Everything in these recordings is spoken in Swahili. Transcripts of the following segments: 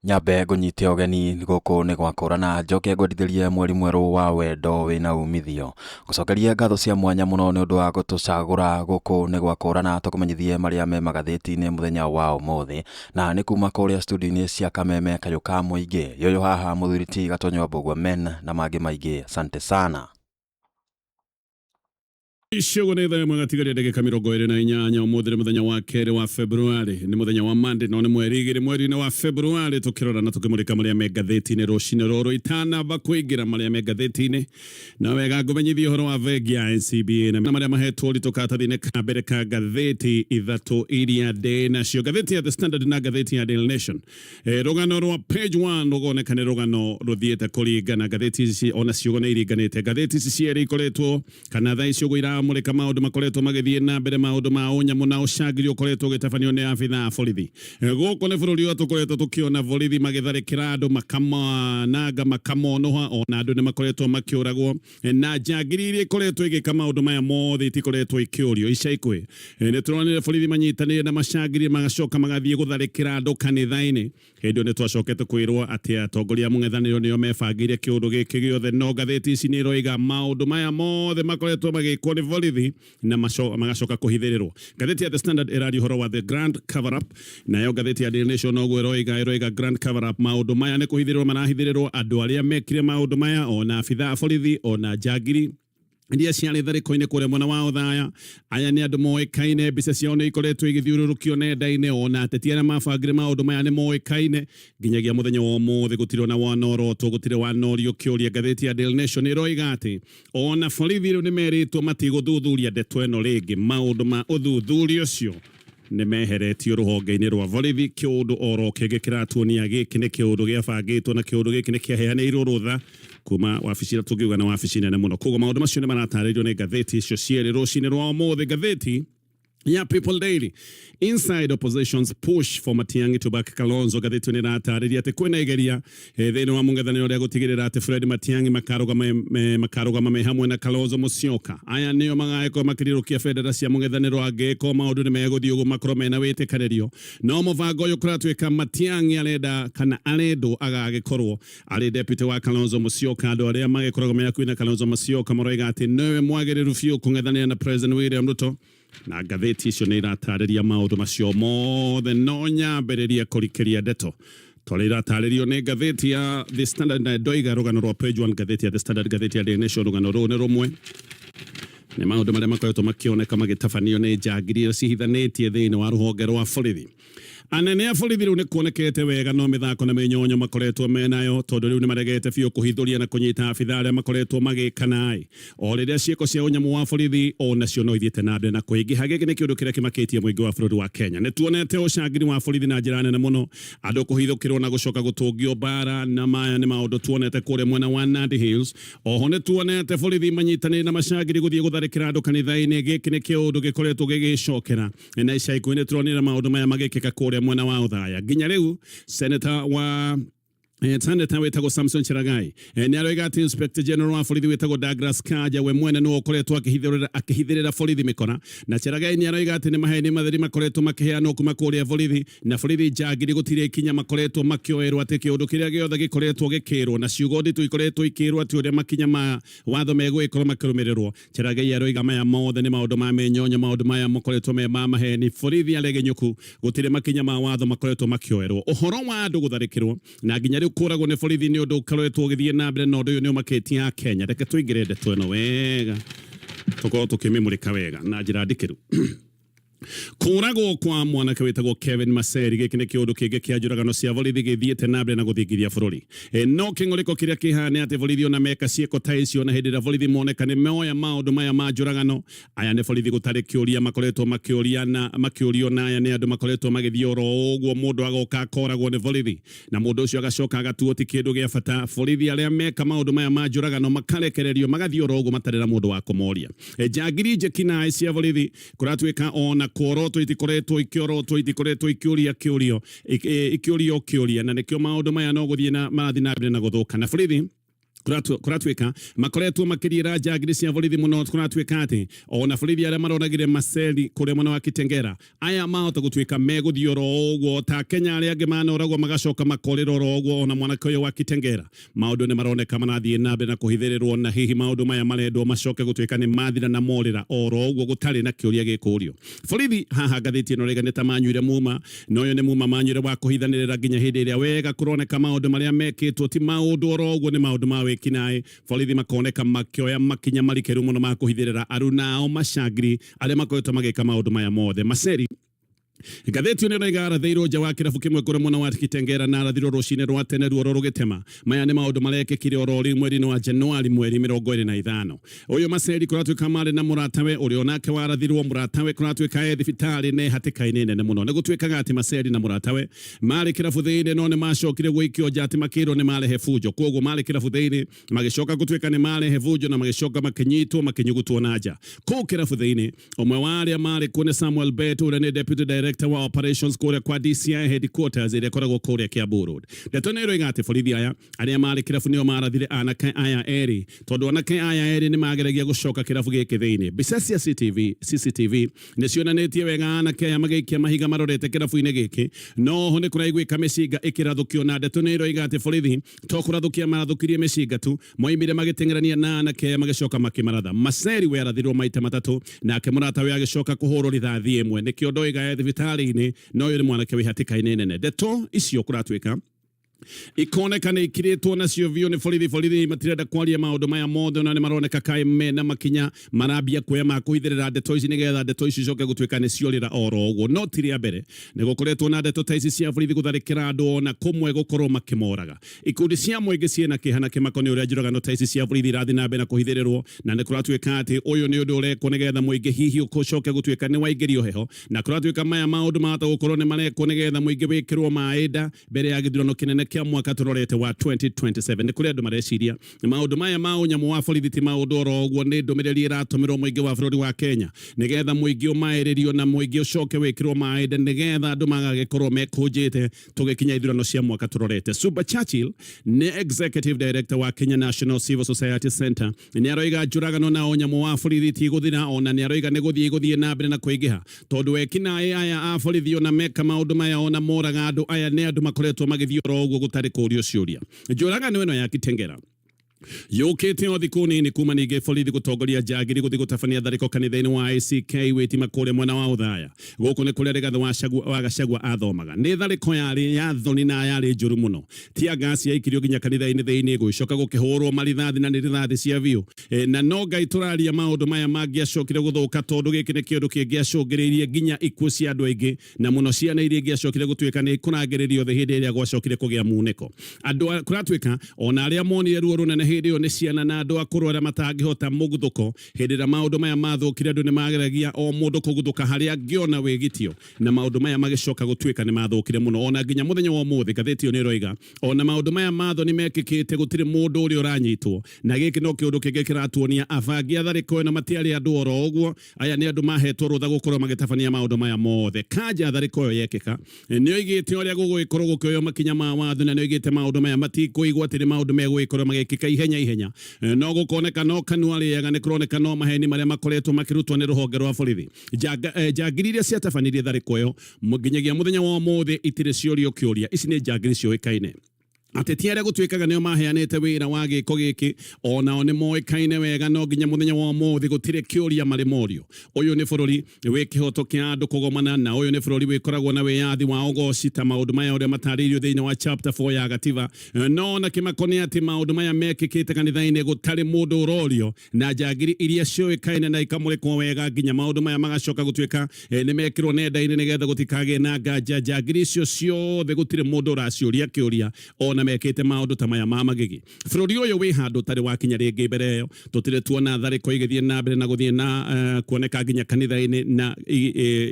Nyambe ngũnyite ũgeni gũkũ nĩ gwakũrana njoke ngwendithĩrie mweri mwerũ wa wendo wĩna umithio. Gũcokeria ngatho cia mwanya mũno nĩ ũndũ wa gũtũcagũra gũkũ nĩ gwakũrana tũkũmenyithie marĩa me magathĩti-inĩ mũthenya wa ũmũthĩ. Na nĩ kuma kũrĩa studio-inĩ cia Kameme kayũ ka mũingĩ. Yoyo haha mũthuri ti Gatonye MBUGUA men na mangĩ maingĩ. Asante sana. Ishogo nĩ thaa mwagatigaria ndagĩka 28 ũmũthĩ mũthenya wa kerĩ wa Februari nĩ mũthenya wa Monday no nĩ mweri-inĩ wa Februari tũkĩrora na tũkĩmũrĩka marĩa me ngathĩti-inĩ rũcinĩ rũrũ itanamba kũingĩra marĩa me ngathĩti-inĩ na wega ngũmenyithia ũhoro wa vengi ya NCBA na marĩa mahetwo ũritũ karatathi-inĩ ka mbere ka ngathĩti ithatũ iria ndĩ nacio. Ngathĩti ya The Standard na ngathĩti ya Daily Nation, rũgano rwa page 1 rũgoneka nĩ rũgano rũthiĩte kũringana. Ngathĩti ici ona ciugo nĩ iringanĩte. Ngathĩti ici cierĩ ikoretwo kana thaa ici ũgũira mũrika maũndũ makoretwo magĩthiĩ na mbere, maũndũ ma ũnyamũ na ũcangiri ũkoretwo ũgĩtabanio nĩ abithaa a borithi. Gũkũ nĩ bũrũri wa tũkoretwo tũkĩona borithi magĩtharĩkĩra andũ makamananga makamonoha, ona andũ nĩ makoretwo makĩũragwo na njangiri iria ikoretwo igĩka maũndũ maya mothe itikoretwo ikĩũrio. Ica ikuhĩ nĩ tũronire borithi manyitanĩire na macangiri magacoka magathiĩ gũtharĩkĩra andũ kanitha-inĩ. Hĩndĩ nĩ twacokete kwĩrwo atĩ atongoria a mũng'ethanĩro nĩo mebangĩire kĩũndũ gĩkĩ gĩothe, no ngathĩti ici nĩ iroiga maũndũ maya mothe makoretwo magĩkwo nĩ borithi na magacoka kũhithĩrĩrwo. Ngathĩti ya The Standard ĩraria ũhoro wa the grand cover up, nayo ngathĩti ya Daily Nation noguo ĩroiga grand cover up. Maũndũ maya nĩ kũhithĩrĩrwo marahithĩrĩrwo andũ arĩa mekire maũndũ maya, ona abithaa a borithi ona njangiri iria ciarĩ tharĩko-inĩ kũrĩa mwena wa Othaya. Aya nĩ andũ moĩkaine, mbica ciao nĩ ikoretwo igĩthiũrũrũkio nenda-inĩ, ona ateti arĩa mabangire maũndũ maya nĩ moĩkaine. Nginyagia mũthenya wa ũmũthĩ gũtirĩ ona wanorotwo, gũtirĩ wanorio kĩũria. Ngathĩti ya Daily Nation ĩroiga atĩ ona borithi rĩu nĩ merĩtwo matigũthuthuria ndeto ĩno rĩngĩ. Maũndũ ma ũthuthuria ũcio nĩ meheretio rũhonge-inĩ rwa borithi. Kĩũndũ oro kĩngĩ kĩratuonia gĩkĩ nĩ kĩũndũ gĩabangĩtwo na kĩũndũ gĩkĩ nĩ kĩaheanĩirwo rũtha kuma wabici ĩrĩa tũngiuga na wabici nene mũno. Koguo maũndũ macio nĩ maratarĩrio nĩ ngathĩti icio cierĩ rũcinĩ rwa ũmũthĩ. Ngathĩti ya People Daily, inside opposition's push for Matiang'i to back Kalonzo. Ngathĩti nĩ ĩratarĩria atĩ kwĩna igeria thĩinĩ wa mũng'ethanĩro ũrĩa gũtigĩrĩra atĩ Fred Matiang'i makarũgama me hamwe na Kalonzo Musyoka. Aya nĩo magagĩkorwo makĩrirũkia bendera cia mũng'ethanĩro, angĩkorwo maũndũ nĩ megũthiĩ ũguo makorwo mena wĩtĩkanĩrio. No mũbango ũyũ kũratuĩka Matiang'i arenda kana arendwo agagĩkorwo arĩ deputy wa Kalonzo Musyoka. Andũ arĩa magĩkoragwo me hakuhĩ na Kalonzo Musyoka maroiga atĩ nĩwe mwagĩrĩru biũ kũng'ethanĩra na President William Ruto, na ngathĩti icio nĩ iratarĩria maũndũ macio mothe. No nyambĩrĩria kũrikĩria ndeto twarĩ iratarĩrio nĩ ngathĩti ya The Standard na ndoiga rũgano rwa page 1. Ngathĩti ya The Standard, ngathĩti ya Daily Nation, rũgano rũu nĩ rũmwe. Nĩ maũndũ marĩa makoretwo makĩoneka magĩtabanio nĩ njangiri iria cihithanĩtie thĩinĩ wa rũhonge rwa borithi. Anene a borithi rĩu nĩ kuonekete wega, no mĩthako na mĩnyonyo makoretwo menayo, tondũ rĩu nĩ maregete biũ kũhithũria na kũnyita abithaa arĩa makoretwo magĩkanaĩ. O rĩrĩa ciĩko cia ũnyamũ wa borithi onacio no ithiĩte na mbere na kũingĩha. Gĩkĩ nĩ kĩũndũ kĩrĩa kĩmakĩtie mũingĩ wa bũrũri wa Kenya. Nĩ tuonete ũcangiri wa borithi na njĩra nene mũno, andũ kũhithũkĩrwo na gũcoka gũtũngio bara, na maya nĩ maũndũ tuonete kũrĩa mwena wa Nandi Hills. Oho nĩ tuonete borithi manyitanĩire na macangiri gũthiĩ gũtharĩkĩra andũ kanitha-inĩ. Gĩkĩ nĩ kĩũndũ gĩkoretwo gĩgĩcokera, na ica ikuhĩ nĩ turonire maũndũ maya magĩkĩka kũrĩa mwena wa Othaya. Nginya rĩu Senator wetagwo Samson Cherargei nĩ aroiga atĩ Inspector General wa borithi wetagwo Douglas Kanja we mwene nĩ ũkoretwo akĩhithĩrĩra borithi mĩkora, na Cherargei nĩ aroiga atĩ nĩ maheni matheri makoretwo makĩheanwo kuma kũrĩa borithi, na borithi njangiri gũtirĩ ikinya makoretwo makĩoerwo, atĩ kĩũndũ kĩrĩa gĩothe gĩkoretwo gĩkĩrwo na ciugo nditũ ikoretwo ikĩrwo atĩ ũrĩa makinya ma watho megwĩkorwo makĩrũmĩrĩrwo. Cherargei aroiga maya mothe nĩ maũndũ ma mĩnyonyo, maũndũ maya makoretwo me ma maheni. Borithi aregenyũku, gũtirĩ makinya ma watho makoretwo makĩoerwo. Ũhoro wa andũ gũtharĩkĩrwo na nginya rĩu kũragwo nĩ borithi nĩ ũndũ ũkoretwo ũgĩthiĩ na mbere, na ũndũ ũyũ nĩ ũmakĩtie a Kenya. Reke tũingĩre ndeto ĩno wega, tũkorwo tũkĩmĩmũrĩka wega na njĩra ndikĩru. Kũragwo kwa mwanake wetagwo Kevin Maseri, gĩkĩ nĩ kĩũndũ kĩngĩ kĩa njũragano cia borithi gĩthiĩte na mbere na gũthingithia bũrũri. No kĩng'ũrĩko kĩrĩa kĩhana atĩ borithi ona meka ciĩko ta icio, na hĩndĩ ĩrĩa borithi moneka nĩ moya maũndũ maya ma njũragano. Aya nĩ borithi gũtarĩ kĩũria makoretwo makĩũrio, na aya nĩ andũ makoretwo magĩthiĩ oro ũguo, mũndũ agoka akoragwo nĩ borithi na mũndũ ũcio agacoka agatuo ti kĩndũ gĩa bata. Borithi arĩa meka maũndũ maya ma njũragano makarekererio, magathiĩ oro ũguo matarĩ na mũndũ wa kũmoria. Njangiri njĩkinaĩ cia borithi kũratuĩka ona kuorotwo itikoretwo ikĩorotwo, itikoretwo ikĩũria kĩũria, na nĩkĩo maũndũ maya no gũthiĩ na marathiĩ na mbere na gũthũka. Na borithi kuratweka makoretwo makirira njagiri cia borithi muno kuratweka ati ona borithi aria maronagire maceri kuria mwana wa Kitengera aya mahota gutwika meguthio ro uguo ta Kenya aria angi manoragwo magacoka makorero ro uguo ona mwana koyo wa Kitengera maundu ni maroneka manathie na mbere na kuhithirirwo na hihi maundu maya marendwo macoke gutwika ni mathira na morira oro uguo gutari na kiuria gikurio borithi haha ngathiti no rega nita manyuire muma noyo ni muma manyuire wa kuhithanirira nginya hindi iria wega kuroneka maundu maria mekitwo ti maundu oro uguo ni maundu mawe kinae borithi makoneka makioya makinya marikeru muno ma kuhithirira arunao macangiri aria makoretwo magika maundu maya mothe maceri Gatheti ni raiga arathirwo nja wa kirabu kimwe kure mwana wa Kitengera na arathirwo ruciini rwa tene ruoro rugitema maya ni maundu marekekire oro ri mweri wa Januari mweri 25 uyu maceri kuratwika mari na muratawe uri onake warathirwo muratawe kuratwika thibitari ne hatikaine nene muno ne gutwikaga ati maceri na muratawe mari kirabu thiini no ne macokire gwikio nja ati makiro ni marehe fujo koguo mari kirabu thiini magicoka gutwika ni marehe fujo na magicoka makinyitwo makinyugutwo na nja ku kirabu thiini umwe wa aria mari kune Samuel Bet uri ni deputy director wa operations kore kwa DCI headquarters ile koragwo kore Kiambu Road Gatonye igate borithi aya aria mari kirabu nio marathire anake aya eri tondu anake aya eri ni mageragia gucoka kirabu giki thiini mbica cia CCTV ni cionanetie wega anake aya magaikia mahiga marorete kirabu-ini giki no ho ni kuraigwika mĩcinga ikirathukio na Gatonye igate borithi to kurathukia marathukirie mĩcinga tu moimire magitengerania na anake aya magicoka makimaratha maceri we arathirwo maita matatu nake murata we agicoka kuhurwo rithathi imwe nikio ndoiga thibitari-ini no yuri mwanake wi hatikaine nene ndeto icio kuratwika ikoneka ni ikiritwo nacio vio ni borithi matirenda kwaria maundu maya mothe na ni maroneka kai mena makinya marambia kuya makuhithirira ndeto ici nigetha ndeto ici coke gutwika ni ciorira oro uguo no tiria mbere ni gukoretwo na ndeto ta ici cia borithi gutharikira andu ona kumwe gukorwo makimoraga ikundi cia mwingi ciena kihana kimakoni uria njuragano ta ici cia borithi rathi na mbere na kuhithirirwo na ni kuratwika ati uyu ni undu urekwo nigetha mwingi hihi ucoke gutwika ni waigerio heho na kuratwika maya maundu mahota gukorwo ni marekwo nigetha mwingi wikirwo maida mbere ya githurano kinene kia mwaka turorete wa 2027 ni kuri andu mareciria maundu maya ma unyamu wa borithi ti maundu oro uguo ni ndumiriri iratumirwo mwingi wa bururi wa Kenya nigetha mwingi umairirio na mwingi ucoke wikirwo maida nigetha andu magagikorwo mekunjite tugikinya ithurano cia mwaka turorete Super Churchill ni executive director wa Kenya National Civil Society Center ni aroiga njuragano na unyamu wa borithi ti guthira ona ni aroiga ni guthie na mbere na kuingiha tondu wekina aya a borithi ona meka maundu maya ona moraga andu aya ni andu makoretwo magithio oro uguo gutari kurio ciuria njuragano ino ya Kitengera yukite othikuni ni kuma ninge borithi gutongoria njagiri guthi gutabania thariko kanitha-ini wa ACK witima kuria mwena wa uthaya guku ni kuria Rigathi wa gachagua athomaga ni thariko yari ya thoni na yari njuru muno tia gasi yaikirio ginya kanitha-ini thiini gucoka gukihurwo marithathi na ni rithathi cia vio na no ngai turaria maundu maya mangiacokire guthuka tondu giki ni kindu kingiacungiriirie ginya ikuo cia andu aingi na muno ciana iria ingiacokire gutwika ni kurangiririo the hindi iria gwacokire kugia muniko andu kuratwika ona aria monire ruo runene hindi yo ni ciana na andu akuru aria matangihota muguthuko hindi ra maundu maya mathukire andu ni mageragia o mundu kuguthuka haria ngiona wigitio na maundu maya magicoka gutwika ni mathukire muno ona ginya muthenya wa muthi gatheti yo ni roiga ona maundu maya matho ni mekikite gutire mundu uri uranyitwo na giki no kiundu kingi kiratuonia afangia thariko na matiari andu oro uguo aya ni andu mahetwo rutha gukorwo magitabania maundu maya mothe kanja thariko yo yekika ni oigite uria gugikorwo gukioyo makinya ma watho na ni oigite maundu maya matikuigwa atiri maundu megugikorwo magikika ihenya no gukoneka no kanuari yega ni kuroneka no maheni maria makoretwo makirutwo ni ruhonge rwa borithi njagiri iria ciatabanirie thariko yo nginyagia muthenya wa muthi itire ciorio kiuria ici ni njagiri cioikaine ateti aria gutwikaga nio maheanite wira wa giko giki ona ni moikaine wega no nginya muthenya wa muthi gutire kiuria mari morio uyu ni bururi wi kihoto kia andu kugomana na uyu ni bururi wikoragwo na wiyathi wa ogoci ta maundu maya uria mataririo thiini wa chapter 4 ya gativa no na kimakoni ati maundu maya mekikite kanitha-ini gutari mundu urorio na njagiri iria cioikaine na ikamurikwo wega nginya maundu maya magacoka gutwika ni mekirwo nenda-ini nigetha gutikage na nganja njagiri icio ciothe gutire mundu uraciuria kiuria ona mekete maundu ta maya mamagigi bururi uyu wi handu tari wakinya ringi mbere yo tutire tuona thariko igithie na mbere na guthie na kuoneka nginya kanitha-ini na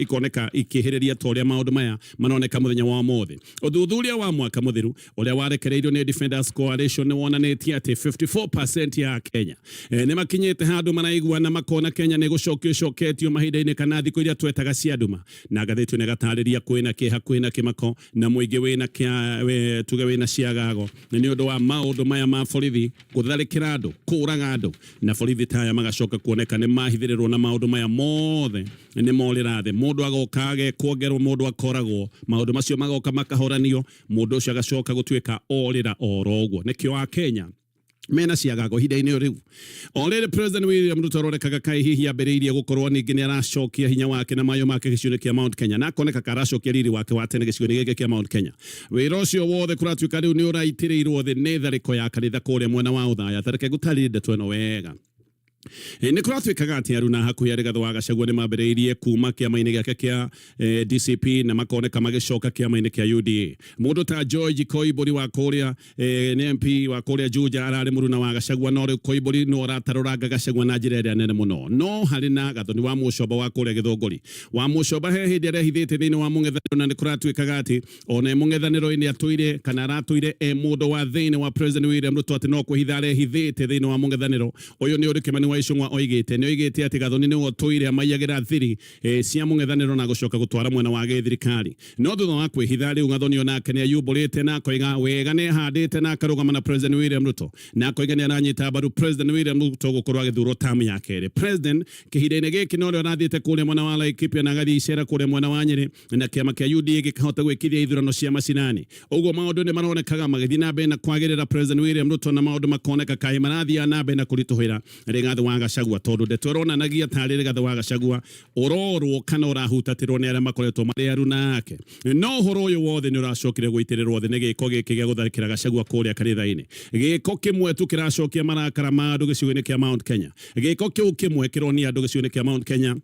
ikoneka ikihiriria toria maundu maya manoneka muthenya wa muthi uthuthuria wa mwaka muthiru uria warekereirio ni Defenders Coalition ni wonanitie ati 54% ya Kenya ni makinyite handu maraigua na makona Kenya ni gucoketio mahinda-ini kana thiku iria twetaga cia nduma na gatheti ni gatariria kwina kiha kwina kimako na muingi wina kia tuge wina ciaga ciagago ni undu wa maundu maya ma borithi gutharikira andu kuraga andu na borithi taya magacoka kuoneka ni mahithirirwo na maundu maya mothe ni morira thi mundu agokage kuongerwo mundu akoragwo maundu macio magoka makahoranio mundu ucio agacoka gutuika orira oroguo nikio a Kenya mena ciagago hinda-inĩ riu already President William Ruto arorekaga kai hihi ambĩrĩirie gukorwo ningĩ nĩ aracokia hinya wake na mayo make gĩcigo kia Mount Kenya na akoneka karacokia riri wake wa tene gĩcigo gĩkĩ kia Mount Kenya wĩra ũcio wothe kũratuĩka rĩu nĩ ũraitĩrĩirwo thĩ nĩ tharĩko ya kanitha kũrĩa mwena wa ũthaya tareke gũtarĩrie ndeto ĩno wega ni kuratuikaga ati aruna hakuhi Rigathi wa Gachagua ni mambĩrĩirie kuma kĩama-inĩ gĩake kia DCP na makoneka magicoka kĩama-inĩ kia UDA mundu ta George Koimbũri wa kũrĩa ni MP wa kũrĩa Juja ararĩ mũruna wa Gachagua no rĩu Koimbũri no aratarũranga Gachagua na njĩra ĩrĩa nene mũno no harĩ na Gatonye Wamuchomba wa kũrĩa Gĩthũngũri Wamuchomba he hĩndĩ arehithĩte thĩinĩ wa mũng'ethanĩro na ni kuratuikaga ati ona mũng'ethanĩro-inĩ atũire kana aratũire mũndũ wa thĩinĩ wa President William Ruto ati no kwĩhitha arehithĩte thĩinĩ wa mũng'ethanĩro ũyũ ni ũrĩ Kimani wa ichungwa oigĩte ati Gatonye nĩ ũtũire amayagĩra thiri cia mũng'ethanĩro na gũcoka gũtwara mwena wa gĩthirikari no thutha wa kwĩhitha rĩu Gatonye onake nĩ ayumbũrĩte na akoiga wega nĩ ahandĩte na akarũgama na President William Ruto na akoiga nĩ aranyita mbaru President William Ruto gũkorwo agĩthurwo tamu ya kerĩ President kĩhinda-inĩ gĩkĩ no rĩo arathiĩte kũrĩa mwena wa Laikipia na agathiĩ icera kũrĩa mwena wa Nyĩrĩ na kĩama kĩa UDA gĩkahota gwĩkithia ithurano cia macinani ũguo maũndũ nĩ maronekaga magĩthiĩ na mbere na kwagĩrĩra President William Ruto na maũndũ makoneka kaĩ marathiĩ na mbere na kũritũhĩra Rigathi wa Gachagua tondu ndeto ĩronanagia tarĩ Rigathi wa Gachagua ũrorwo kana ũrahutatĩrwo nĩ arĩa makoretwo marĩ aruna ake no ũhoro ũyũ wothe nĩ ũracokire gũitĩrĩrwo thĩ nĩ gĩko gĩkĩ gĩa gũtharĩkĩra Gachagua kũrĩa kanitha-inĩ gĩko kĩmwe tu kĩracokia marakara ma andũ gĩcigo-inĩ kĩa Mount Kenya gĩko kĩu kĩmwe kĩronia andũ gĩcigo-inĩ kĩa Mount Kenya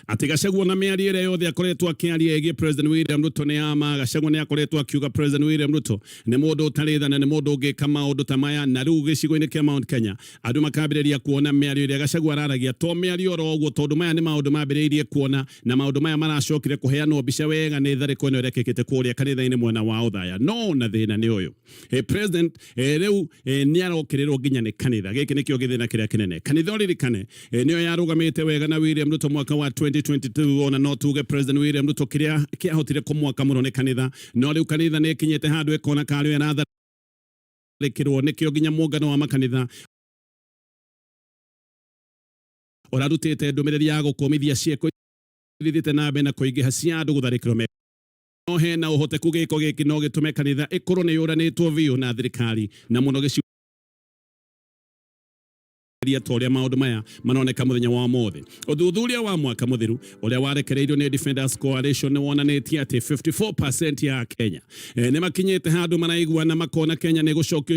ati Gachagua na mĩario ĩrĩa yothe akoretwo akĩaria ĩgiĩ President William Ruto nĩ ama Gachagua nĩ akoretwo akiuga President William Ruto nĩ mũndũ ũtarĩ tha na nĩ mũndũ ũngĩka maũndũ ta maya na rĩu gĩcigo-inĩ kĩa Mount Kenya andũ makambĩrĩria kuona mĩario ĩrĩa Gachagua araragia to mĩario oro ũguo tondũ maya nĩ maũndũ mambĩrĩirie kuona na maũndũ maya maracokire kũheanwo mbica wega nĩ tharĩko ĩno ĩrekĩkĩte kũrĩa kanitha-inĩ mwena wa ũthaya no na thĩna nĩ ũyũ President rĩu nĩ arokĩrĩrwo nginya nĩ kanitha gĩkĩ nĩkĩo gĩthĩna kĩrĩa kĩnene kanitha ũririkane nĩyo yarũgamĩte wega na William Ruto mwaka wa 2022 ona no tuge President William Ruto kiria kiahotire kumwaka muno ni kanitha no riu kanitha ni kinyete handu ekona kario aratharikirwo nikio nginya muungano wa makanitha orarutite ndumiriri ya gukomithia cieko ithite na mbere na kuingiha cia andu gutharikirwo no hena uhoteku giko giki no gitume kanitha ikorwo ni yuranitwo biu na thirikari na muno gĩcigo toria maundu maya manoneka muthenya wa mothe uthuthuria wa mwaka muthiru uria warekereirio ni Defenders Coalition wonanitie ati 54% ya Kenya ni makinyete handu maraigua na makona Kenya ni gucokio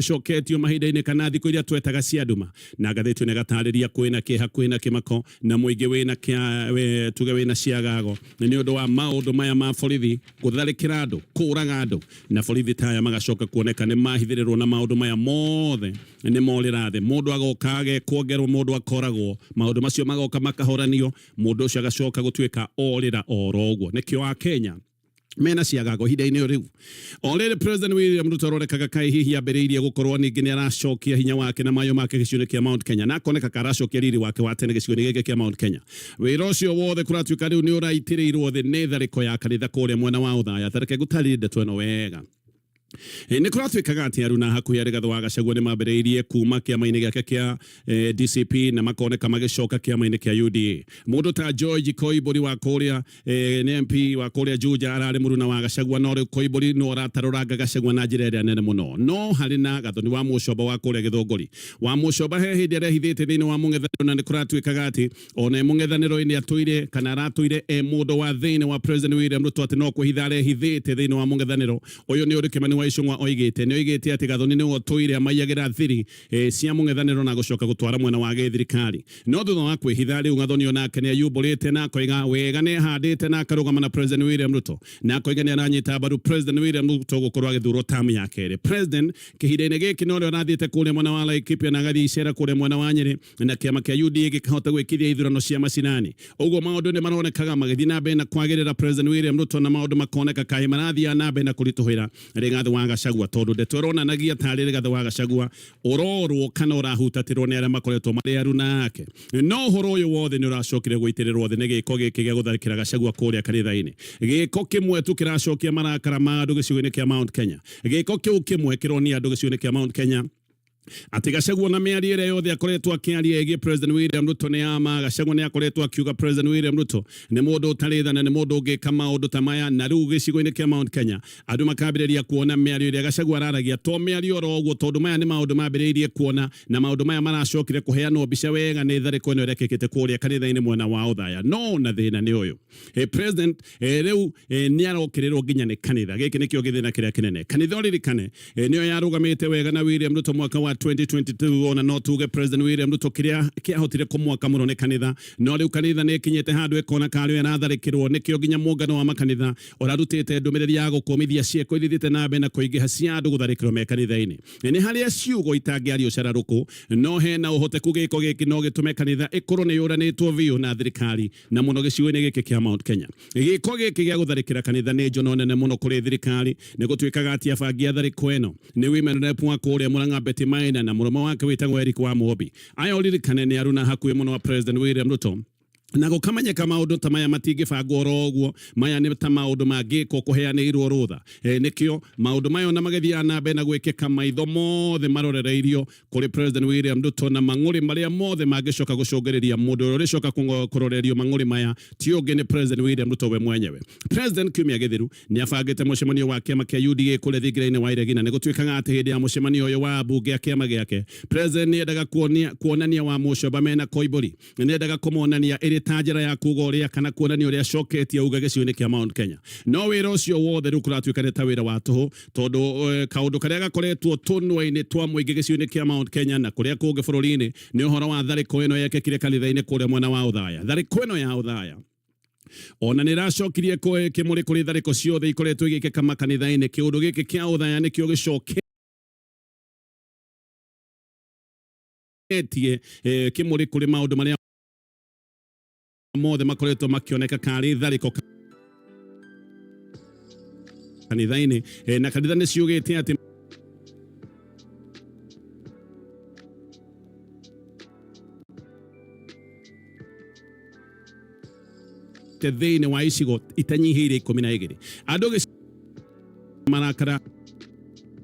mahinda-inĩ kana thikũ iria twetaga cia nduma na ngathĩti nĩ gatarĩria kwĩna kĩeha kwĩna kĩmako na mũingĩ wĩna tuge wĩna ciagago nĩ ũndũ wa maũndũ maya ma borithi gũtharĩkĩra andũ kũraga andũ na borithi taya magacoka kuoneka nĩ mahithĩrĩrwo na maũndũ maya mothe nĩ morĩra thĩ mũndũ agokage kuongerwo mũndũ akoragwo maũndũ macio magoka makahoranio mũndũ ũcio agacoka gũtuĩka orĩra oroguo nĩkĩo a Kenya mena ciagago hinda-inĩ riu already President William Ruto arorekaga kai hihi ambĩrĩirie gũkorwo ningĩ nĩ aracokia hinya wake na mayo make gĩcigo-inĩ kĩa Mount Kenya na akoneka karacokia riri wake wa tene gĩcigo-inĩ gĩkĩ kĩa Mount Kenya wĩra ũcio wothe kũratuĩka rĩu nĩ ũraitĩrĩirwo thĩ nĩ tharĩko ya kanitha kũrĩa mwena wa ũthaya tareke gũtarĩrie ndeto ĩno wega ni kuratuikaga ati aruna hakuhi Rigathi wa Gachagua ni mambĩrĩirie kuma kĩama-inĩ gĩake kia DCP na makoneka magicoka kĩama-inĩ kia UDA mundu ta George Koimbũri wa kũrĩa ni MP wa kũrĩa Juja ararĩ mũruna wa Gachagua no rĩu Koimbũri no aratarũranga Gachagua na njĩra ĩrĩa nene mũno no harĩ na Gatonye Wamuchomba wa kũrĩa Gĩthũngũri Wamuchomba he hĩndĩ arehithĩte thĩinĩ wa mũng'ethanĩro na ni kuratuikaga ati ona mũng'ethanĩro-inĩ atũire kana aratũire mũndũ wa thĩinĩ wa President William Ruto ati no kwĩhitha arehithĩte thĩinĩ wa mũng'ethanĩro ũyũ nĩ ũrĩ Kimani wa ichungwa oigĩte ati Gatonye nĩ ũtũire amayagĩra thiri cia mũng'ethanĩro na gũcoka gũtwara mwena wa gĩthirikari no thutha wa kwĩhitha rĩu Gatonye onake nĩ ayumbũrĩte na akoiga wega nĩ ahandĩte na akarũgama na President William Ruto na akoiga nĩ aranyita mbaru President William Ruto gũkorwo agĩthurwo tamu ya kerĩ President kĩhinda-inĩ gĩkĩ no rĩo arathiĩte kũrĩa mwena wa Laikipia na agathiĩ icera kũrĩa mwena wa Nyĩrĩ na kĩama kĩa UDA gĩkahota gwĩkithia ithurano cia macinani ũguo maũndũ nĩ maronekaga magĩthiĩ na mbere na kwagĩrĩra President William Ruto na maũndũ makoneka kaĩ marathiĩ na mbere na kũritũhĩra Rigathi wa gachagua tondu ndetorona nagia tarire gathe wa gachagua ororwo kana urahutatiro ni aria makoretwo mari aru nake no horo uyu wothe ni uracokire gwitirirwo thi ni giko giki gia gutharikira gachagua kuria kanitha-ini giko kimwe tu kiracokia marakara ma andu gicigo-ini kia Mount Kenya giko kiu kimwe kironia andu gicigo-ini kia Mount Kenya ati Gachagua na miarire yothe akoretwo akiaria igi President William Ruto ni ama Gachagua ni akoretwo akiuga President William Ruto ni mundu utarithana ni mundu ungika maundu ta maya na riu gicigo-ini kia Mount Kenya andu makambiriria kuona miario iria Gachagua araragia to miario ro uguo tondu maya ni maundu mambiriirie kuona na maundu maya maracokire kuheanwo mbica wega ni thariko ino iria kikite kuria kanitha-ini mwena wa uthaya no na thina ni uyu president riu ni arokirirwo nginya ni kanitha giki nikio githina kiria kinene kanitha uririkane niyo yarugamite wega na William Ruto mwaka wa 2022 ona no tuge President William Ruto kia hotire kumwaka muno ni kanitha no riu kanitha ni kinyete handu ekona kario aratharikirwo nikio nginya muungano wa makanitha orarutite ndumiriri ya gukomithia cieko ithithite na mbere na kuingiha cia andu gutharikirwo me kanitha-ini ni haria ciugo itangiario cararuku no hena uhoteku giko giki no gitume kanitha ikorwo ni yuranitwo biu na thirikari na muno gicigo-ini giki kia Mount Kenya giko giki gia gutharikira kanitha ni njono nene muno kuri thirikari ni gutuikaga atia bangia thariko eno ni women rep wa kuria Murang'a Betty Maina na murumo wake witagwo Eric wa Muobi aya uririkane ni aruna hakuhi muno wa President William Ruto na gukamanyeka maundu ta maya matingibangwo ro uguo maya ni ta maundu mangiko kuheanirwo rutha nikio maundu mayo na magethia na mbere na gwikika maitho mothe marorereirio kuri President William Ruto na mang'uri maria mothe mangicoka gucungiriria mundu uria ricoka kurorerio mang'uri maya ti ungi ni President William Ruto we mwenyewe President kiumia githiru ni abangite mucemanio wa kiama kia UDA kule Thigiraini wa Iregina ni gutuikaga ati hindi ya mucemanio uyu wa bunge ya kiama giake President ni endaga kuonania Wamuchomba mena koiburi ni endaga kumonania tajira ya kuga uria kana kuonania uria coketie uga gicigo-ini kia Mount Kenya no wira ucio wothe riu kuratuika ni ta wira wa tuhu tondu kaundu karia gakoretwo tunwa-ini twa muingi gicigo-ini kia Mount Kenya na kuria kungi bururi-ini ni uhoro wa thariko ino yekekire kanitha-ini kuria mwena wa uthaya thariko ino ya uthaya ona ni racokirie kimuri kuri thariko ciothe ikoretwo igikika makanitha-ini kiundu giki kia uthaya ni kio gicoke kimuri kuri maundu maria mothe makoretwo makioneka kari thariko kanitha-ini na kanitha ni ciugite ati thiini wa icigo itanyihiire 12 andu marakara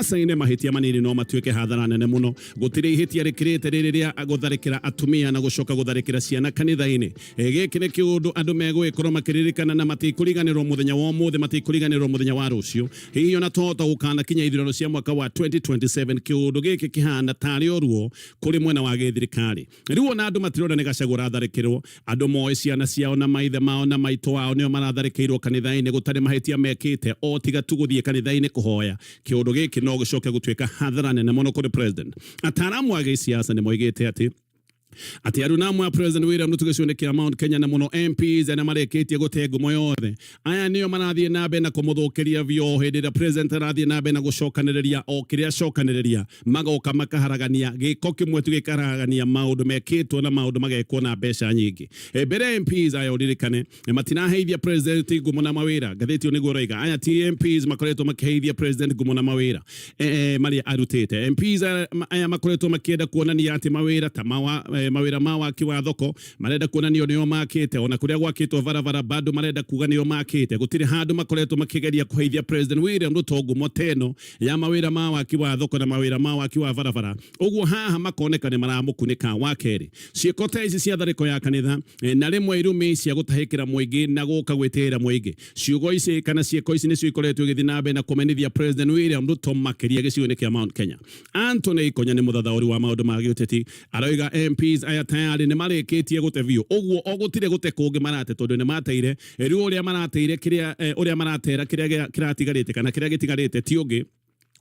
saine mahitia manini no matuike hathara nene muno gutire ihitia rikirite riria agutharikira atumia na gucoka gutharikira ciana kanitha-ini giki ni kiundu andu megwikorwo makiririkana na matikuriganirwo muthenya wa muthe matikuriganirwo muthenya wa rucio hiyo na tota gukana kinya ithirano cia mwaka wa 2027 kiundu giki kihana tari oruo kuri mwena wa githirikari riu ona andu matirona ni Gachagua ratharikirwo andu moe ciana ciao na maithe mao na maito ao nio maratharikirwo kanitha-ini gutari mahitia mekite o tiga tu guthie kanitha-ini kuhoya kiundu giki no gucoke gutuika hathara nene muno kuri President ataramu wa gisiasa ni moigite ati aruna mwa President William Ruto gicigo-ini kia Mount Kenya na muno MPs na mareketie gute ngumo yothe aya niyo marathie na mbere na kumuthukiria vyo hindi ira President arathie na mbere na gucokaniriria o kiria cokaniriria magoka makaharagania giko kimwe tu gikaragania maundu mekitwo na maundu magekwo na mbeca nyingi mbere MPs aya uririkane matinaheithia President ngumo na mawira gathitio niguo roiga aya ti MPs makoretwo makiheithia President ngumo na mawira mari arutite MPs aya makoretwo makienda kuonania ati mawira ta mawira ma waki wa thoko marenda kuonanio nio makite ona kuria gwakitwo varavara bado marenda kuga nio makite gutire handu makoretwo makigeria kuheithia President William Ruto ngumo teno ya mawira ma waki wa thoko na mawira ma waki wa varavara uguo haha makoneka ni maramukunika wa keri ciiko ta ici cia thariko ya kanitha na rimwe irumi cia gutahikira muingi na guka gwitira muingi ciugo ici kana ciiko ici nicio ikoretwo githi na mbere na kumenithia President William Ruto makiria gicigo-ini kia Mount Kenya Anthony Ikonya ni muthathauri wa maundu ma giuteti aroiga MPs aya tayari ni mareketie gute vio uguo ogutire gute kungi marate tondu ni mateire riu uria marateire kiria uria maratera kiria kiratigarite kana kiria gitigarite ti ungi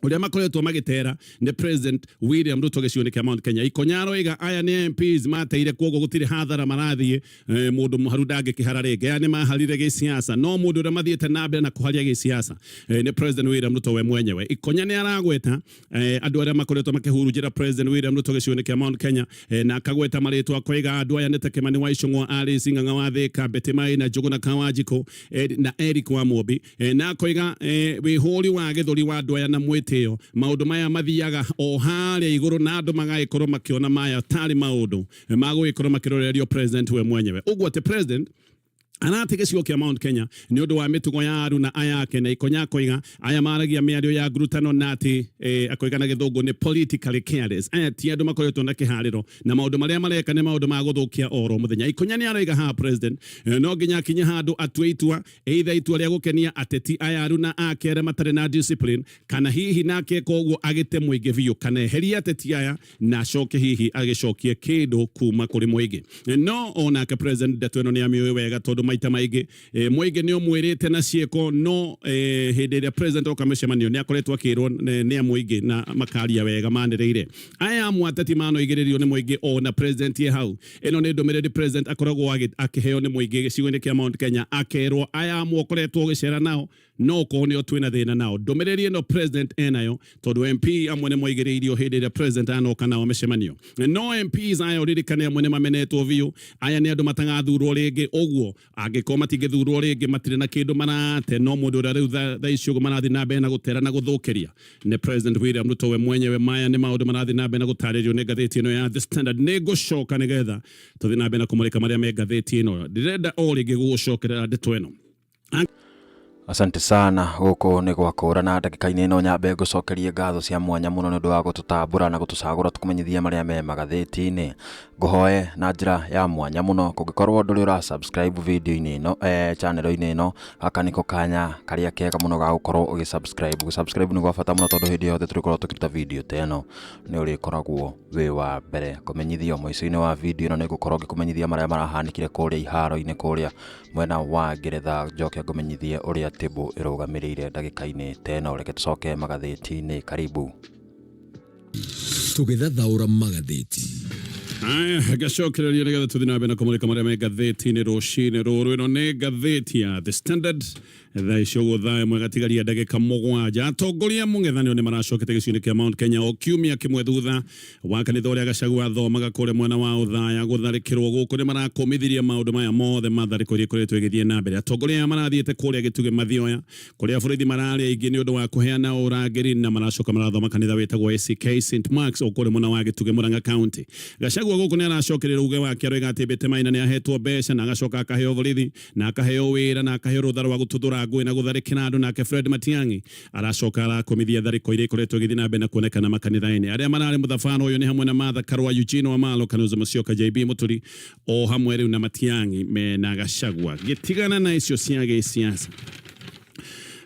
uria makoretwo magitera ni President William Ruto gicione kia Mount Kenya ikonyaro iga aya ni MPs mateire kwogo gutire hathara marathie mundu muharu ndage kihara rege yani maharire gisiasa no mundu uria mathiete nabe na kuharia gisiasa ni President William Ruto we mwenyewe ikonya ni aragweta andu aria makoretwo makihurujira President William Ruto gicione kia Mount Kenya na akagweta maritwa koiga andu aya nete Kimani wa ichungwa ali singanga wa thika Betimai na Njuguna Kawajiko na Eric Wamuobi na koiga wihuri wa githuri wa andu aya na teo maundu maya mathiaga o haria iguru na andu magaikorwo makiona maya tari maundu magwikorwo makirorerio president we mwenyewe uguo ati president anate gicigo kia Mount Kenya ni undu wa mitugo ya aru na ayake na ikonya koiga aya maragia miario ya ngurutano na ati akoiga na githungu ni politically careless aya ti andu makoretwo na kihariro na maundu maria mareka ni maundu ma guthukia oro muthenya ikonya ni aroiga ha president no nginya kinya handu atue itua either itua ria gukenia ateti aya aru na akere matare na discipline kana hihi nake koguo agite muingi biu kana heria ateti aya na coke hihi agicokie kindu kuma kuri muingi no ona ke president detweno ni amioe wega tondu maita maige muige ni omwirite na cieko no hindi ria president okamishemanio ni akoretwo akirwo ni amuige na makaria wega manireire aya mwatati mano igiririo ni muige ona president ye hau eno ni ndumiriri president akoragwo akiheo ni muige gicigo-ini kia Mount Kenya akerwo aya mwokoretwo gicera nao no ko ni otwina thina nao ndumiriri eno president enayo tondu MP amwe ni muigiririo hindi ria president anoka nao mishemanio no MPs aya uririkane amwe ni mamenetwo biu aya ni andu matangathurwo ringi uguo angiko matingithurwo ringi matire na kindu marate no mundu uria riu tha icio marathi na mbere na gutera na guthukiria ni President William Ruto we mwenyewe maya ni maundu marathi na mbere na gutaririo ni ngatheti ino ya The Standard ni gucoka nigetha tuthi na mbere na kumulika maria me ngatheti ino ndirenda o ringi gucokerera ndeto ino. Asante sana guku ni gwakura na ndagika-ini ino nyambe ngucokerie ngatho cia mwanya muno ni undu wa gututambura na gutucagura tukumenyithia maria me magatheti-ini nguhoe na njira ya mwanya muno kungikorwo nduri ura subscribe video-ini ino channel-ini ino gaka niko kanya karia kega muno ga gukorwo ugisubscribe ni gwa bata muno tondu hindi yothe turikorwo tukiruta video teno ni urikoragwo wi wa mbere kumenyithio muico-ini wa video ino ni gukorwo ngikumenyithia maria marahanikire kuria iharo-ini kuria mwena wa Ngeretha njoke ngumenyithie uria tibu irugamirire ndagika-ini teno reke tucoke magatheti-ini karibu tugethathaura magatheti aya gacokereria nigetha tuthi na mbere na kumulika maria me ngatheti-ini ruciini ruru ino ni ngatheti ya The Standard thaa icio guthaa imwe gatigaria ndagika mugwanja atongoria mung'ethanio ni maracokete gicigo-ini kia Mount Kenya o kiumia kimwe thutha wa kanitha uria gachagua thomaga kuria mwena wa uthaya gutharikirwo guku ni marakomithirie maundu maya mothe mathariko iria ikoretwo igithie na mbere atongoria marathiete kuria gituge mathioya kuria borithi mararia ingi ni undu wa kuheana urangiri na maracoka marathoma kanitha wetagwo ACK St Marks o kuria mwena wa gituge Murang'a County gachagua guku ni aracokerera uge wake aroiga ati Betimai ni ahetwo mbeca na agacoka akaheo borithi na akaheo wira na akaheo ruthara wa gututhura ngui na gutharikira andu nake Fred Matiang'i aracoka arakomithia thariko iria ikoretwo igithie na mbere na kuonekana makanitha-ini aria marari muthabano uyu ni hamwe na Martha Karua Eugene Wamalo Kanuza Musyoka JB Muturi o hamwe riu na Matiang'i me na gachagua gitigana na icio cia gisiasa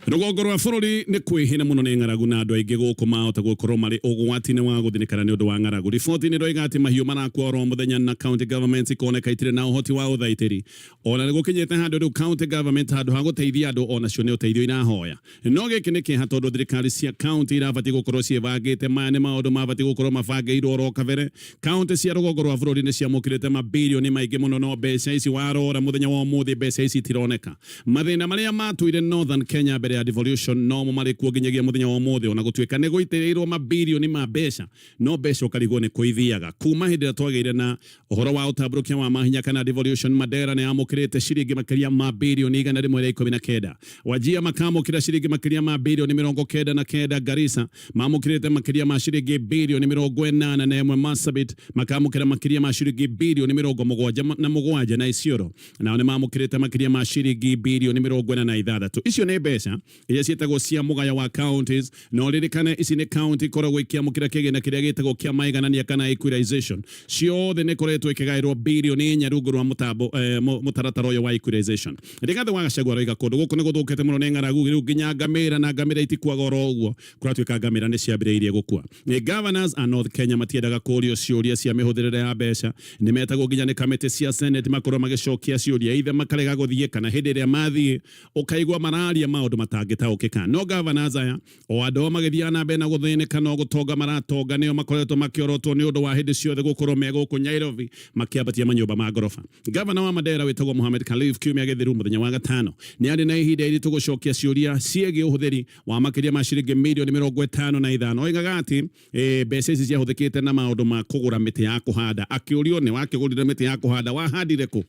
rugongo rwa bururi ni kwihina muno ni ng'aragu na andu aingi guku mahota gukorwo mari ugwati-ini wa guthinikana ni undu wa ng'aragu riboti ni roiga ati mahiu marakua oro muthenya na county government ikoneka itire na uhoti wa uthaitiri ona ni gukinyete handu riu county government handu ha guteithia andu ona cio ni uteithio irahoya no giki ni kiha tondu thirikari cia county irabati gukorwo ciebangite maya ni maundu mabati gukorwo mabangeirwo oro kabere county cia rugongo rwa bururi ni ciamukirite mabilioni maingi muno no mbeca ici warora muthenya wa umuthi mbeca ici tironeka mathina maria matuire Northern Kenya mbere ya devolution no mumari kuonginyagia muthenya wa umuthi ona gutwika ni guitirirwo mabilioni ma mbeca no mbeca ukarigwo ni kuithiaga kuma hindi twagire na uhoro wa utamburukia wa mahinya kana devolution Madera ni amukirite ciringi makiria ma bilioni 119 Wajia makamukira ciringi makiria ma bilioni 99 Garissa mamukirite makiria ma ciringi bilioni 81 Marsabit makamukira makiria ma ciringi bilioni 77 na Isiolo na ni mamukirite makiria ma ciringi bilioni 46 icio ni mbeca iria cietagwo cia mugaya wa counties no ririkane ici ni county koragwo ikiamukira kigina kiria gitagwo kia maiganania kana equalization ciothe ni koretwo ikigairwo bilioni 4 rungu rwa mutambo mutaratara uyu wa equalization rigathe wa gachagua roiga kundu guku ni guthukite muno ni ng'aragu riu nginya ngamira na ngamira itikwaga oro uguo kuratwika ngamira ni ciambiriirie gukua ni governors a North Kenya matiendaga kurio ciuria cia mihuthirire ya mbeca ni metagwo nginya ni kamiti cia senate makorwo magicokia ciuria ithe makarega guthie kana hindi ria mathie ukaigwa mararia maundu matangitaukika no governors aya o ando magithia na mbere na guthinika no gutonga maratonga nio makoretwo makiorotwo ni undu wa hindi ciothe gukorwo meguku Nairobi makiambatia manyumba ma gorofa. Governor wa Mandera witagwo Mohamed Khalif kiumia githiru muthenya wa gatano ni ari na ihinda iritu gucokia ciuria ciege uhuthiri wa makiria ma ciringi milioni 55 oigaga ati mbeca ici ciahuthikite na maundu ma kugura miti ya kuhanda akiurio ni wakigurire miti ya kuhanda wahandire ku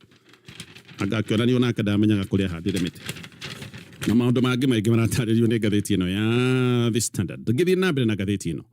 agakionanio na akadamenyaga kuria handire miti na maundu mangi maingi maratarirwo ni ngathiti ino ya The Standard. Ngithii na mbere na ngathiti ino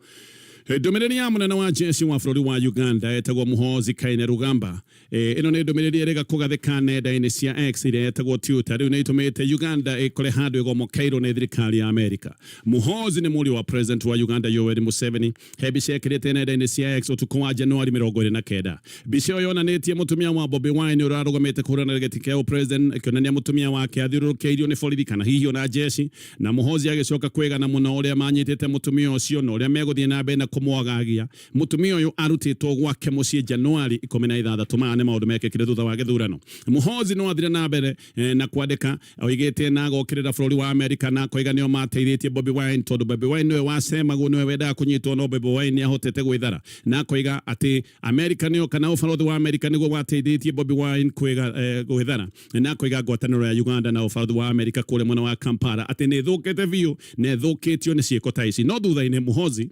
ndumiriri ya munene wa jeshi wa bururi wa Uganda etagwo Muhoozi Kainerugamba ino ni ndumiriri erega kugathika nenda-ini cia X ire etagwo Twitter riu ni itumite Uganda ikore handu igomokeirwo ni thirikari ya Amerika. Muhoozi ni muri wa president wa Uganda Yoweri Museveni hebica ekirite nenda-ini cia X utuku wa Januari 29. Bica iyo yonanitie mutumia wa Bobi Wine urarugamite kurana giti kia president ikionania mutumia wake athiururukeirio ni borithi kana hihi na jeshi na Muhoozi agicoka kwigana muno uria manyitite mutumia ucio no uria meguthie na mbere kumwagagia mutumia uyu arutitwo gwake mucii Januari 16 maane maundu mekekire thutha wa githurano. Muhoozi no athire na mbere na kwandika oigite na gokirira bururi wa Amerika na koiganio mateithitie Bobi Wine tondu Bobi Wine niwe wasemagwo niwe wenda kunyitwo no Bobi Wine ahotete gwithara na koiga ati Amerika niyo kana ubarothi wa Amerika niguo wateithitie Bobi Wine gwithara na koiga ngwataniro ya Uganda na ubarothi wa Amerika kule mwena wa Kampala ati ni thukite biu ne thukitio ni ciiko ta ici no thutha-ini Muhoozi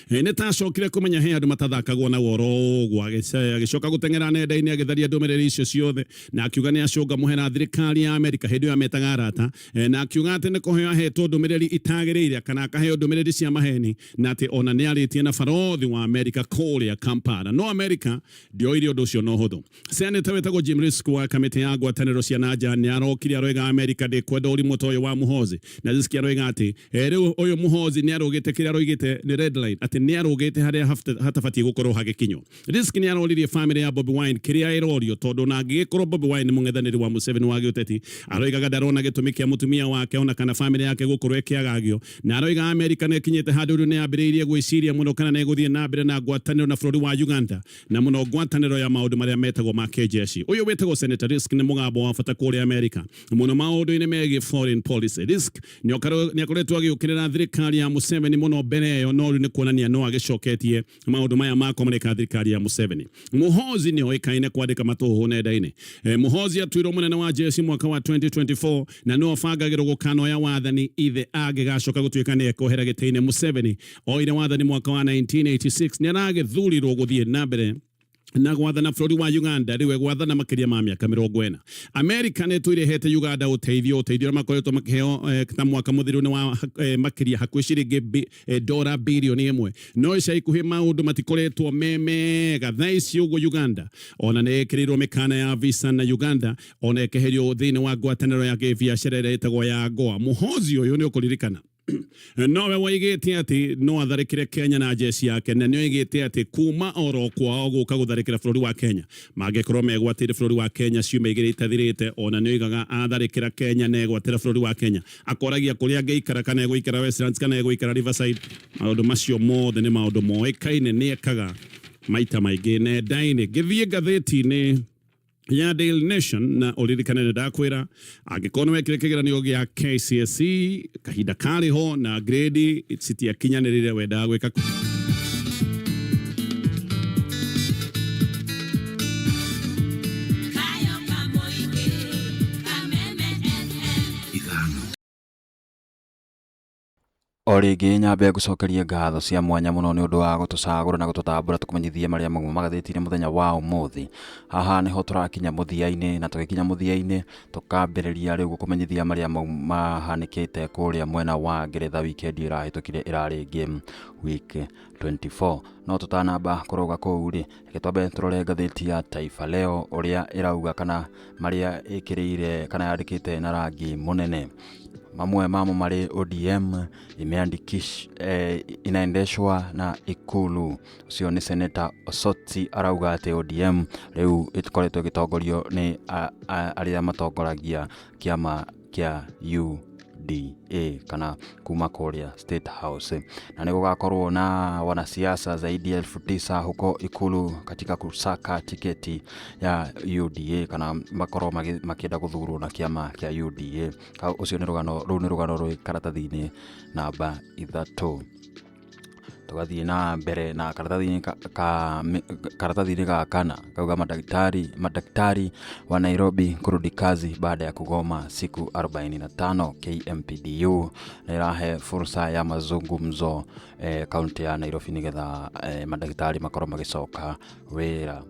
nitacokire kumenya he andu matathakagwo na woro gwa agicoka gutengera nenda-ini agitharia ndumiriri icio ciothe na akiuga ni acunga muhera thirikari ya Amerika hindi yo ametaga arata na akiuga ati ni kuheo ahetwo ndumiriri itagiriire kana akaheo ndumiriri cia maheni na ati ona ni aritie na barothi wa Amerika kuria Kampala no Amerika ndioire undu ucio no huthu. Senator wetagwo Jim Risch wa kamiti ya ngwataniro cia nanja ni arokire aroiga Amerika ndikwenda urimu toyo wa Muhoozi na Risch aroiga ati riu uyu Muhoozi ni arugite kiria aroigite ni red line ati ni arugite haria hatabatie gukorwo hagikinyo. Risk ni aroririe family ya Bobi Wine kiria irorio tondu na ngikorwo Bobi Wine mung'ethaniri wa Museveni wa giuteti aroigaga ndarona gitumi kia mutumia wake ona kana family yake gukorwo ikiagagio na aroiga Amerika ne kinyete handu ni ambiriirie gwiciria muno kana ne guthie na mbere na ngwataniro na bururi wa Uganda na muno ngwataniro ya maundu maria metagwo ma kejeshi. Uyu wetagwo Senator Risk ni mugambo wa bata kuri Amerika muno maundu-ini megie foreign policy. Risk ni akoretwo agiukirira thirikari ya Museveni muno mbere yo no ni kuonania no agicoketie maundu maya ma komunika thirikari ya Museveni. Muhoozi ni oikaine kwandika matuhu nenda-ini. Muhoozi atwirwo munene wa jeshi mwaka wa 2024 na no bangagirwo gukano ya wathani ithe agigacoka gutuika ni ekohera gitine Museveni oire wathani mwaka wa 1986 ni aragithurirwo guthie na mbere na gwathana bururi wa Uganda riwe gwathana makiria ma miaka 40. Amerika ne twirehete Uganda uteithio makoretwo makiheo ta mwaka muthiru ni wa makiria hakuhi ciringi $1 bilioni 1 no ica ikuhi maundu matikoretwo memega thaici uguo Uganda ona ne ekirirwo mikana ya visa na Uganda ona ekeherio thini wa ngwataniro ya biacara ira itagwo ya AGOA. Muhoozi uyu ni ukuririkana nowe waigite ati no atharikire Kenya na jeshi yake na ni oigite ati kuma oro kwao guka gutharikira bururi wa Kenya mangikorwo megwatire bururi wa Kenya ciuma igiri itathirite ona ni oigaga atharikira Kenya na egwatira bururi wa Kenya akoragia kuria ngeikara kana egwikara Westlands kana egwikara Riverside maundu macio mothe ni maundu moikaine ni ekaga maita maingi nenda-ini. Ngithie ngathiti-ini ya Daily Nation na uririkane ndakwira angikorwo wekire kigeranio gia KCSE kahinda kariho na grade city akinyanirire wenda gwika O ringi nyambe gucokeria ngatho cia mwanya muno ni undu wa gutucagura na gututambura tukumenyithie maria magathitire muthenya wa umuthi. Haha niho turakinya muthia-ini na tugikinya muthia-ini tukambiriria riu gukumenyithia maria mahanikite kuria mwena wa Ngeretha weekend irahitukire irari game week 24 no tutanamba kuroga kuu ri gitwambe turore ngathiti ya Taifa Leo uria irauga kana maria ikirire kana yandikite na rangi munene. Mamwe mamo mari ODM inaendeshwa na Ikulu. Ucio ni Senator Osoti arauga ati ODM riu ikoretwo gitongorio ni aria matongoragia kiama kia UDA. UDA kana kuma Korea State House, na ni gugakorwo na wanasiasa zaidi ya 9,000 huko ikulu katika kusaka tiketi ya UDA kana makorwo makienda guthurwo na kiama kia UDA. Ucio ni rugano rwi karatathi-ini namba 3. Tugathie na mbere na karatathi-ini ga kana kauga madaktari wa Nairobi kurudi kazi baada ya kugoma siku 45. KMPDU na irahe fursa ya mazungumzo kaunti ya Nairobi nigetha madaktari makorwo magicoka wira.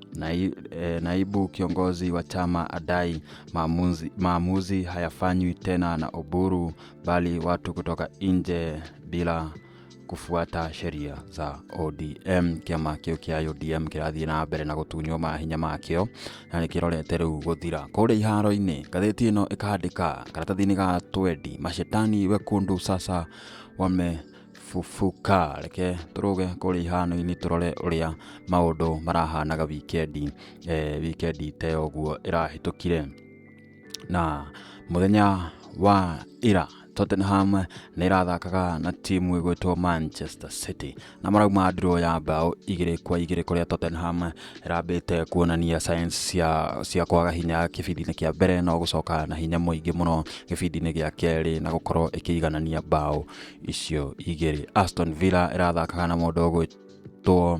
Naibu kiongozi wa chama adai maamuzi hayafanywi tena na Oburu bali watu kutoka nje bila kufuata sheria za ODM. Kiama kiu kia ODM kirathie na mbere na gutunywo mahinya makio na nikirorete riu guthira kuri iharo-ini. Ngathiti ino ikandika karatathi-ini ga twendi mashetani wekundu sasa wamefufuka. Reke turuge kuri iharo-ini turore uria maundu marahanaga wikendi te uguo irahitukire. Na muthenya wa ira Tottenham na irathakaga na timu igwitwo Manchester City na marauma draw ya bao 2-2 kuria Tottenham irambite kuonania science cia kwaga hinya kibindi-ini kia mbere no gucoka na hinya muingi muno kibindi-ini gia keri na gukorwo ikiiganania bao icio 2. Aston Villa irathakaga na mundu gwitwo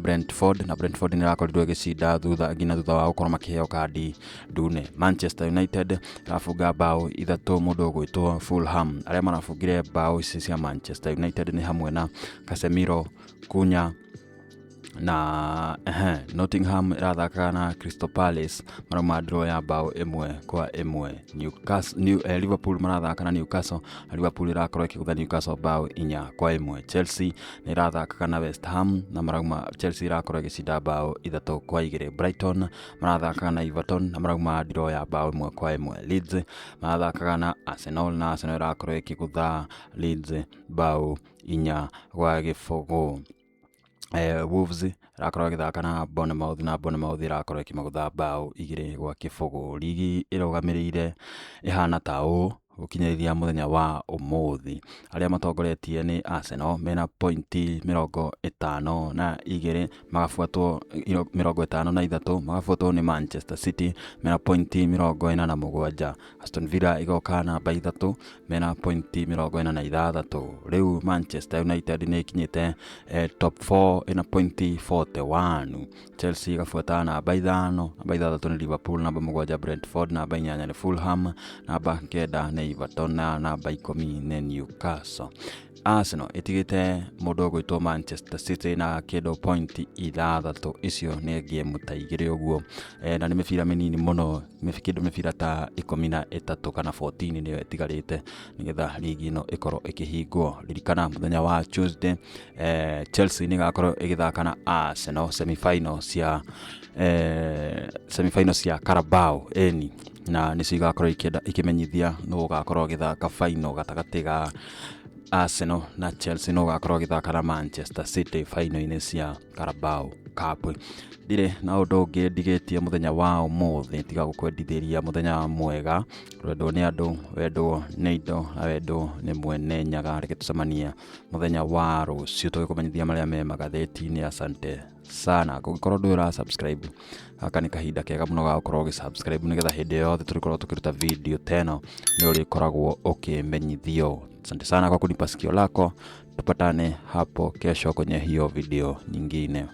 Brentford na Brentford ni rakorirwo gicinda thutha wa gukorwo makiheo kandi ndune. Manchester United rafunga bao 3 mundu gwitwo Fulham. Aria marafungire bao ici cia Manchester United ni hamwe na Casemiro, Kunya na Nottingham irathakaga na Crystal Palace maroma draw ya bao 1-1. Liverpool marathaka na Newcastle. Liverpool irakorwo ikigutha Newcastle bao 4-1. Chelsea ni irathakaga na West Ham na maroma Chelsea irakorwo igicinda bao 3-2. Brighton marathakaga na Everton na maroma draw ya bao 1-1. Leeds marathakaga na Arsenal na Arsenal irakorwo ikigutha Leeds bao 4-0. Wolves irakorwo githaka na Bournemouth na Bournemouth irakorwo ikimagutha bao 2-0. Ligi irugamirire ihana ta uu gukinyithia muthenya wa umuthi. Aria matongoretie ni Arsenal mena pointi 52 magafuatwo 53 magafuatwo ni Manchester City mena pointi 47. Aston Villa igoka na 3 mena pointi 46. Riu Manchester United ni kinyite top 4 ina pointi 41. Chelsea igafuata na 5 na 6 ni Liverpool na 7 Brentford na 8 ni Fulham na 9 ni Everton na 10 ni Newcastle. Arsenal itigite mundu gwitwo Manchester City na kido pointi 6 icio ni game ta 2 uguo na ni mibira minini muno mibira ta 13 kana 14 ni etigarite nigetha ligi ino ikorwo ikihingwo. Ririkana muthenya wa Tuesday Chelsea ni gakorwo igithaka na Arsenal semi-final cia Carabao na nicio igakorwo ikimenyithia no gakorwo githaka final gatagati ga Arsenal na Chelsea no gakorwo githaka na Manchester City final-ini cia Carabao Cup. Dire na undu ungi ndigitie muthenya wa umuthi tiga gukwendithiria muthenya mwega rwendo ni andu wendo ni indo na wendo ni mwene nyaga. Reke tucemania muthenya wa rucio tugikumenyithia maria me magatheti-ini. Asante sana gukorwo ndura subscribe. Gaka ni kahinda kega muno ga gukorwo ugisubscribe nigetha hindi yothe turikorwo tukiruta video teno ni urikoragwo ukimenyithio. Asante sana kwa kunipa sikio lako. Tupatane hapo kesho kwenye hiyo video nyingine.